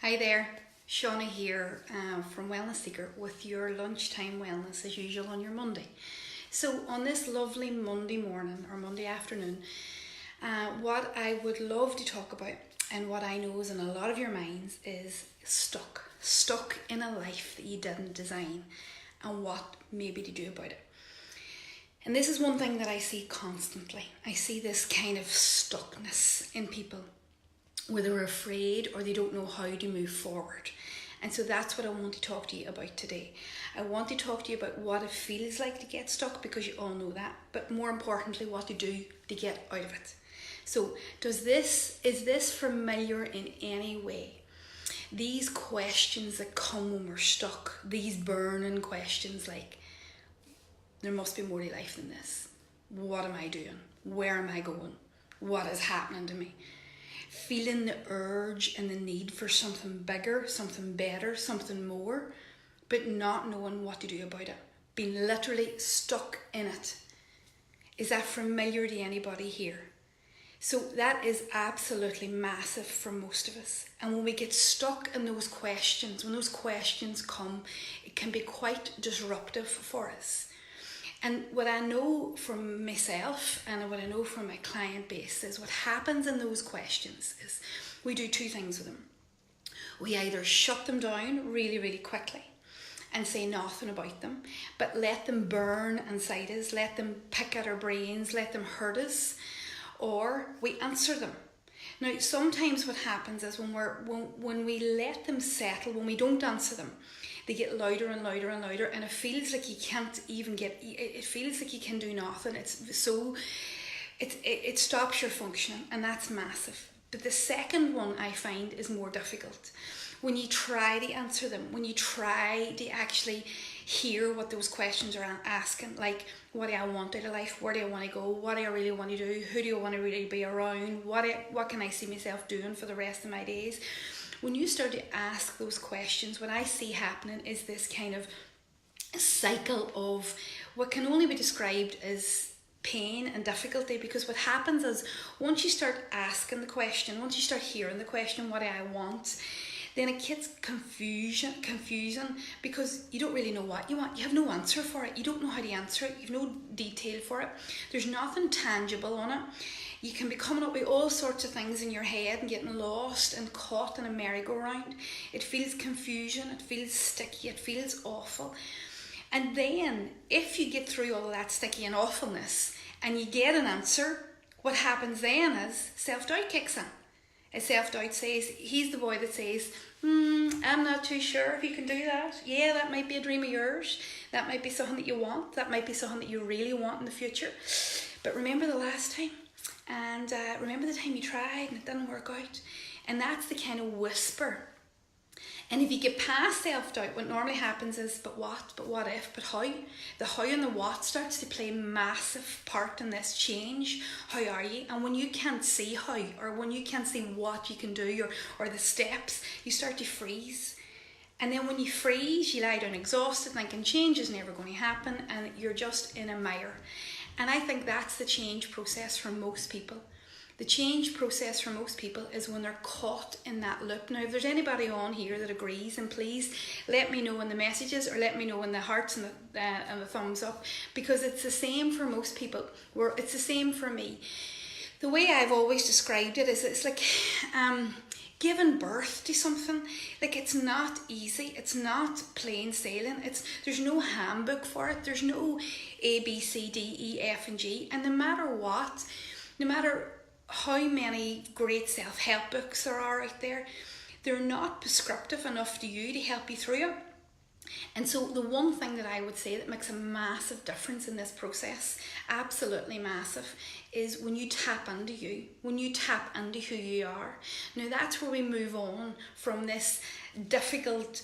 Hi there, Shauna here from Wellness Seeker with your Lunchtime Wellness as usual on your Monday. So on this lovely Monday morning or Monday afternoon, what I would love to talk about and what I know is in a lot of your minds is stuck in a life that you didn't design and what maybe to do about it. And this is one thing that I see constantly. I see this kind of stuckness in people, where they're afraid or they don't know how to move forward. And so that's what I want to talk to you about today. I want to talk to you about what it feels like to get stuck, because you all know that, but more importantly, what to do to get out of it. So is this familiar in any way? These questions that come when we're stuck, these burning questions like, there must be more to life than this. What am I doing? Where am I going? What is happening to me? Feeling the urge and the need for something bigger, something better, something more, but not knowing what to do about it. Being literally stuck in it. Is that familiar to anybody here? So that is absolutely massive for most of us. And when we get stuck in those questions, when those questions come, it can be quite disruptive for us. And what I know from myself and what I know from my client base is what happens in those questions is we do two things with them. We either shut them down really, really quickly and say nothing about them, but let them burn inside us, let them pick at our brains, let them hurt us, or we answer them. Now, sometimes what happens is when we let them settle, when we don't answer them, they get louder and louder and louder, and it feels like you can't even it feels like you can do nothing. It stops your functioning, and that's massive. But the second one I find is more difficult. When you try to answer them, when you try to actually hear what those questions are asking, like, what do I want out of life? Where do I want to go? What do I really want to do? Who do I want to really be around? What can I see myself doing for the rest of my days? When you start to ask those questions, what I see happening is this kind of cycle of what can only be described as pain and difficulty, because what happens is once you start asking the question, once you start hearing the question, what do I want, then it gets confusing because you don't really know what you want. You have no answer for it. You don't know how to answer it. You have no detail for it. There's nothing tangible on it. You can be coming up with all sorts of things in your head and getting lost and caught in a merry-go-round. It feels confusion, it feels sticky, it feels awful. And then, if you get through all that sticky and awfulness and you get an answer, what happens then is self-doubt kicks in. And self-doubt says, he's the boy that says, I'm not too sure if you can do that. Yeah, that might be a dream of yours. That might be something that you want. That might be something that you really want in the future. But remember the last time? And remember the time you tried and it didn't work out? And that's the kind of whisper. And if you get past self-doubt, what normally happens is, but what if, but how? The how and the what starts to play a massive part in this change. How are you? And when you can't see how, or when you can't see what you can do, or the steps, you start to freeze. And then when you freeze, you lie down exhausted, thinking change is never going to happen, and you're just in a mire. And I think that's the change process for most people. The change process for most people is when they're caught in that loop. Now, if there's anybody on here that agrees, then please let me know in the messages, or let me know in the hearts and the thumbs up, because it's the same for most people. It's the same for me. The way I've always described it is it's like giving birth to something. Like, it's not easy. It's not plain sailing. There's no handbook for it. There's no A, B, C, D, E, F, and G. And no matter what, no matter how many great self-help books there are out there, they're not prescriptive enough to you to help you through it. And so the one thing that I would say that makes a massive difference in this process, absolutely massive, is when you tap into you, when you tap into who you are. Now that's where we move on from this difficult,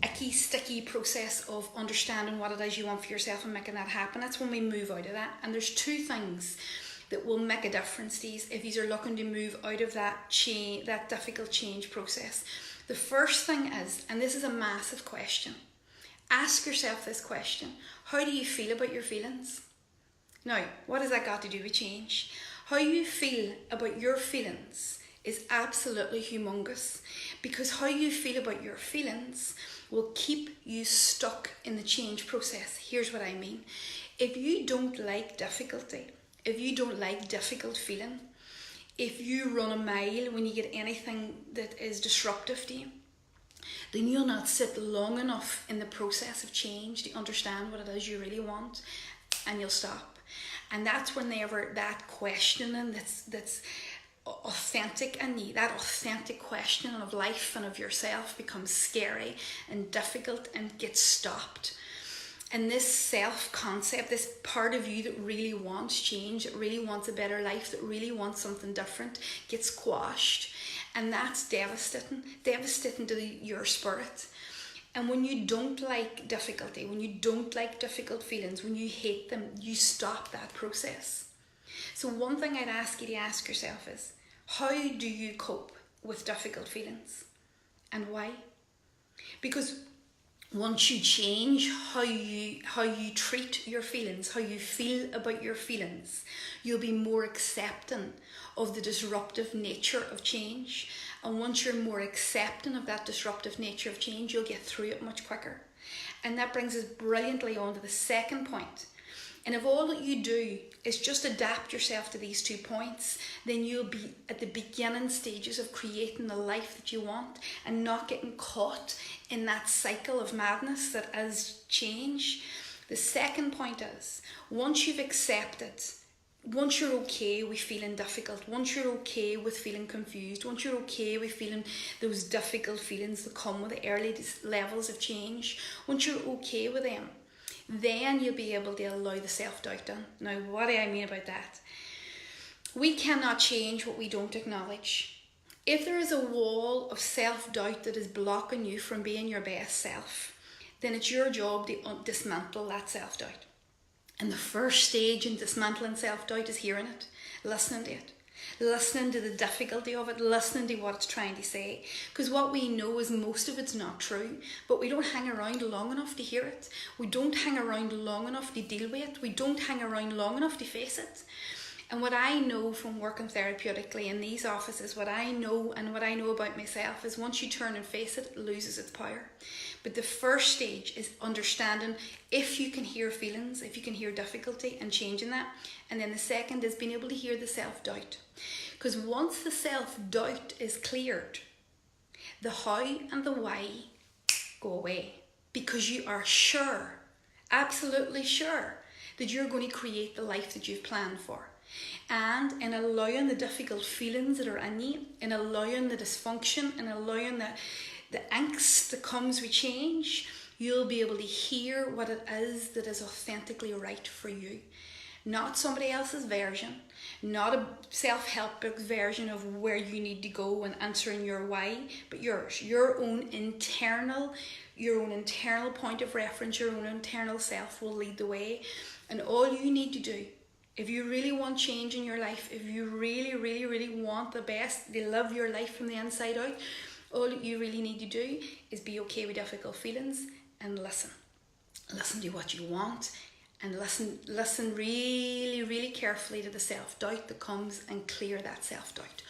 icky, sticky process of understanding what it is you want for yourself and making that happen. That's when we move out of that. And there's two things that will make a difference to you if you are looking to move out of that difficult change process. The first thing is, and this is a massive question, ask yourself this question: how do you feel about your feelings? Now, what has that got to do with change? How you feel about your feelings is absolutely humongous, because how you feel about your feelings will keep you stuck in the change process. Here's what I mean. If you don't like difficulty, if you don't like difficult feeling, if you run a mile when you get anything that is disruptive to you, then you'll not sit long enough in the process of change to understand what it is you really want, and you'll stop. And that's whenever that questioning that's authentic in you, that authentic questioning of life and of yourself, becomes scary and difficult and gets stopped. And this self-concept, this part of you that really wants change, that really wants a better life, that really wants something different, gets quashed. And that's devastating to your spirit. And when you don't like difficulty, when you don't like difficult feelings, when you hate them, you stop that process. So one thing I'd ask you to ask yourself is, how do you cope with difficult feelings? And why? Because once you change how you treat your feelings, how you feel about your feelings, you'll be more accepting of the disruptive nature of change. And once you're more accepting of that disruptive nature of change, you'll get through it much quicker. And that brings us brilliantly on to the second point. And if all that you do is just adapt yourself to these 2 points, then you'll be at the beginning stages of creating the life that you want, and not getting caught in that cycle of madness that is change. The second point is, once you've accepted, once you're okay with feeling difficult, once you're okay with feeling confused, once you're okay with feeling those difficult feelings that come with the early levels of change, once you're okay with them, then you'll be able to allow the self-doubt in. Now, what do I mean about that? We cannot change what we don't acknowledge. If there is a wall of self-doubt that is blocking you from being your best self, then it's your job to dismantle that self-doubt. And the first stage in dismantling self-doubt is hearing it, listening to it, listening to the difficulty of it, listening to what it's trying to say. Because what we know is most of it's not true, but we don't hang around long enough to hear it. We don't hang around long enough to deal with it. We don't hang around long enough to face it. And what I know from working therapeutically in these offices, what I know about myself is, once you turn and face it, it loses its power. But the first stage is understanding if you can hear feelings, if you can hear difficulty, and changing that. And then the second is being able to hear the self-doubt. Because once the self-doubt is cleared, the how and the why go away. Because you are sure, absolutely sure, that you're going to create the life that you've planned for. And in allowing the difficult feelings that are in you, in allowing the dysfunction, and allowing the angst that comes with change, you'll be able to hear what it is that is authentically right for you. Not somebody else's version, not a self-help book version of where you need to go and answering your why, but yours, your own internal point of reference, your own internal self will lead the way. And all you need to do, if you really want change in your life, if you really, really, really want the best, to live your life from the inside out, all you really need to do is be okay with difficult feelings and listen. Listen to what you want, and listen really, really carefully to the self-doubt that comes, and clear that self-doubt.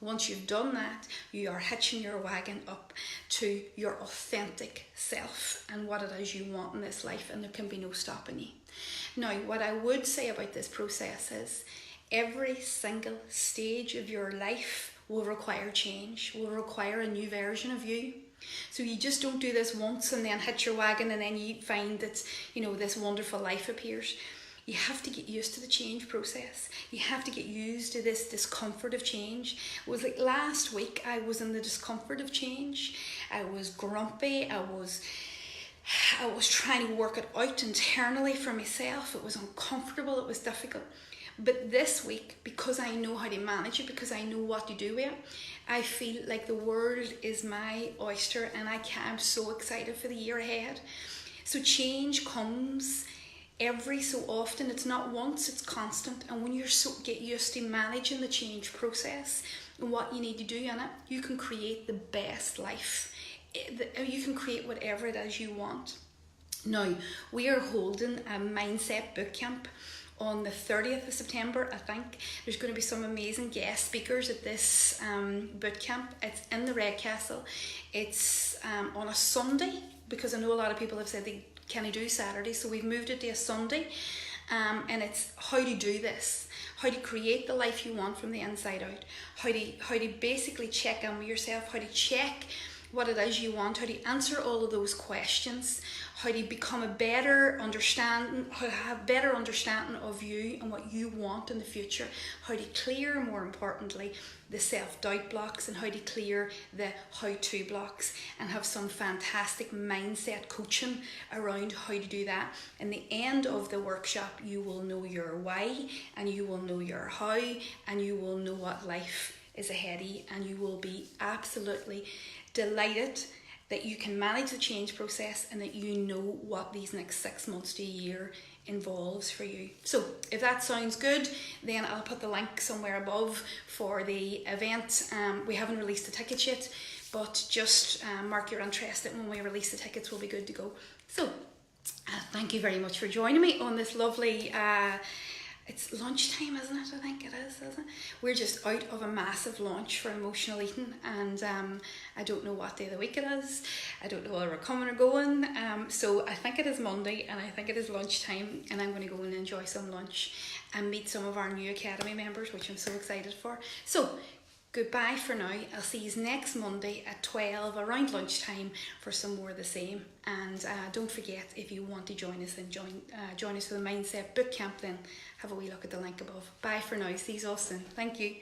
Once you've done that, you are hitching your wagon up to your authentic self and what it is you want in this life, and there can be no stopping you. Now, what I would say about this process is, every single stage of your life will require change, will require a new version of you. So you just don't do this once and then hit your wagon and then you find that, this wonderful life appears. You have to get used to the change process. You have to get used to this discomfort of change. It was like last week, I was in the discomfort of change. I was grumpy. I was trying to work it out internally for myself. It was uncomfortable. It was difficult. But this week, because I know how to manage it, because I know what to do with it, I feel like the world is my oyster, and I'm so excited for the year ahead. So change comes every so often. It's not once, it's constant. And when you get used to managing the change process and what you need to do in it, you can create the best life. You can create whatever it is you want. Now, we are holding a mindset bootcamp on the 30th of September, I think. There's going to be some amazing guest speakers at this boot camp. It's in the Red Castle. It's on a Sunday, because I know a lot of people have said they can't do Saturday, so we've moved it to a Sunday. And it's how to do this, how to create the life you want from the inside out, how to basically check in with yourself, how to check what it is you want, how to answer all of those questions, how to become a better understanding, how to have better understanding of you and what you want in the future, how to clear, more importantly, the self-doubt blocks, and how to clear the how-to blocks, and have some fantastic mindset coaching around how to do that. In the end of the workshop, you will know your why, and you will know your how, and you will know what life is ahead of you, and you will be absolutely delighted that you can manage the change process, and that you know what these next 6 months to a year involves for you. So if that sounds good, then I'll put the link somewhere above for the event. We haven't released the tickets yet, but just mark your interest that when we release the tickets, we'll be good to go. So thank you very much for joining me on this lovely it's lunchtime, isn't it? I think it is, isn't it? We're just out of a massive launch for emotional eating, and I don't know what day of the week it is. I don't know whether we're coming or going. So I think it is Monday, and I think it is lunchtime, and I'm going to go and enjoy some lunch and meet some of our new Academy members, which I'm so excited for. So goodbye for now. I'll see you next Monday at 12 around lunchtime for some more of the same. And don't forget, if you want to join us, then join us for the Mindset Bootcamp, then have a wee look at the link above. Bye for now. See you all soon. Thank you.